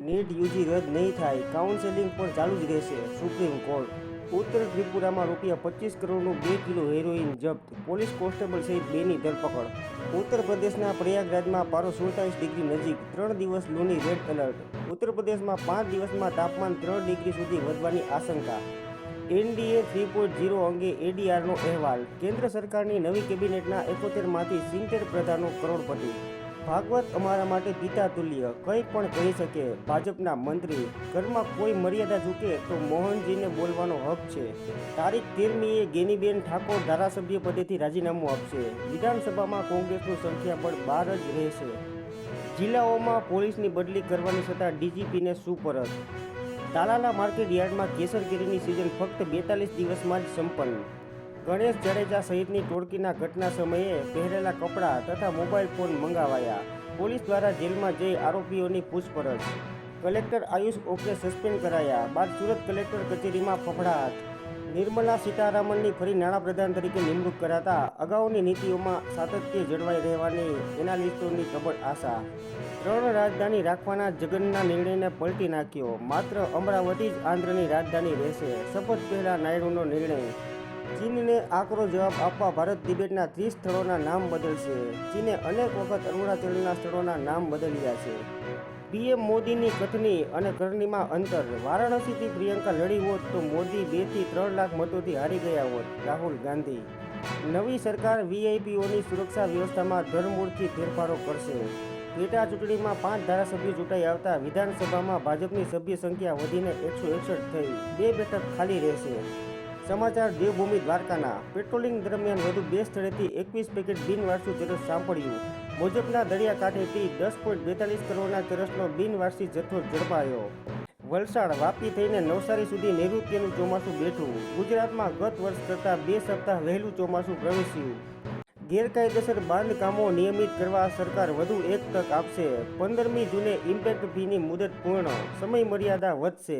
NEET UG રદ નહીં થાય, કાઉન્સેલિંગ પણ ચાલુ જ રહેશે. Supreme court. ઉત્તર ત્રિપુરામાં ₹25 કરોડનું 2 કિલો હેરોઇન જપ્ત, પોલીસ કોન્સ્ટેબલ સહિત 2ની ધરપકડ. ઉત્તર પ્રદેશના પ્રયાગરાજમાં પારો 47 ડિગ્રી નજીક, 3 દિવસ લૂની રેડ એલર્ટ. ઉત્તર પ્રદેશમાં 5 દિવસમાં તાપમાન 3 ડિગ્રી સુધી વધવાની આશંકા. એનડીએ 3.0 અંગે એડીઆરનો અહેવાલ. કેન્દ્ર સરકારની નવી કેબિનેટના 71માંથી 70 પ્રધાનો કરોડપતિ. ભાગવત અમારા માટે પિતા તુલ્ય, કંઈ પણ કહી શકે. ભાજપના મંત્રી. ઘરમાં કોઈ મર્યાદા ચૂકે તો મોહનજીને બોલવાનો હક છે. તારીખ 13મીએ ગેનીબેન ઠાકોર ધારાસભ્ય પદેથી રાજીનામું આપશે. વિધાનસભામાં કોંગ્રેસનું સંખ્યાબળ 12 જ રહેશે. જિલ્લાઓમાં પોલીસની બદલી કરવાની સત્તા ડીજીપીને સુપરત. તાલાલા માર્કેટ યાર્ડમાં કેસર કેરીની સિઝન ફક્ત 42 દિવસમાં જ સંપન્ન. ગણેશ જાડેજા સહિતની ટોળકીના ઘટના સમયે પહેરેલા કપડાં તથા મોબાઈલ ફોન મંગાવાયા. પોલીસ દ્વારા જેલમાં જઈ આરોપીઓની પૂછપરછ. કલેક્ટર આયુષ ઓકને સસ્પેન્ડ કરાયા. બાદ સુરત કલેક્ટર કચેરીમાં ફફડાટ. નિર્મલા સીતારામનની ફરી નાણાપ્રધાન તરીકે નિમણૂક કરાતા અગાઉની નીતિઓમાં સાતત્ય જળવાઈ રહેવાની એનાલિસ્ટોની પ્રબળ આશા. 3 રાજધાની રાખવાના જગનના નિર્ણયને પલટી નાખ્યો. માત્ર અમરાવતી જ આંધ્રની રાજધાની રહેશે. શપથ પહેલા નાયડુનો નિર્ણય. ચીનને આકરો જવાબ આપવા ભારત તિબેટના 30 સ્થળોના નામ બદલશે. ચીને અનેક વખત અરુણાચલના સ્થળોના નામ બદલ્યા છે. પીએમ મોદીની કથની અને કરણીમાં અંતર. વારાણસીથી પ્રિયંકા લડી હોત તો મોદી 2 થી 3 લાખ મતોથી હારી ગયા હોત. રાહુલ ગાંધી. નવી સરકાર વીઆઈપીઓની સુરક્ષા વ્યવસ્થામાં ધરમૂળથી ફેરફારો કરશે. પેટા ચૂંટણીમાં 5 ધારાસભ્યો ચૂંટાઈ આવતા વિધાનસભામાં ભાજપની સભ્ય સંખ્યા વધીને 161 થઈ. 2 બેઠક ખાલી રહેશે. સમાચાર દેવભૂમિ દ્વારકાના. પેટ્રોલિંગ દરમિયાન વધુ 2 સ્થળેથી 21 પેકેટ બિનવારસી ચરસ સાંપડ્યું. મોજપના દરિયાકાંઠેથી 10.42 કરોડના ચરસનો બિનવારસી જથ્થો ઝડપાયો. વલસાડ, વાપી થઈને નવસારી સુધી નૈઋત્યનું ચોમાસું બેઠું. ગુજરાતમાં ગત વર્ષ કરતાં 2 સપ્તાહ વહેલું ચોમાસું પ્રવેશ્યું. ગેરકાયદેસર બાંધકામો નિયમિત કરવા સરકાર વધુ એક તક આપશે. 15મી જૂને ઇમ્પેક્ટ ફીની મુદત પૂર્ણ, સમય મર્યાદા વધશે.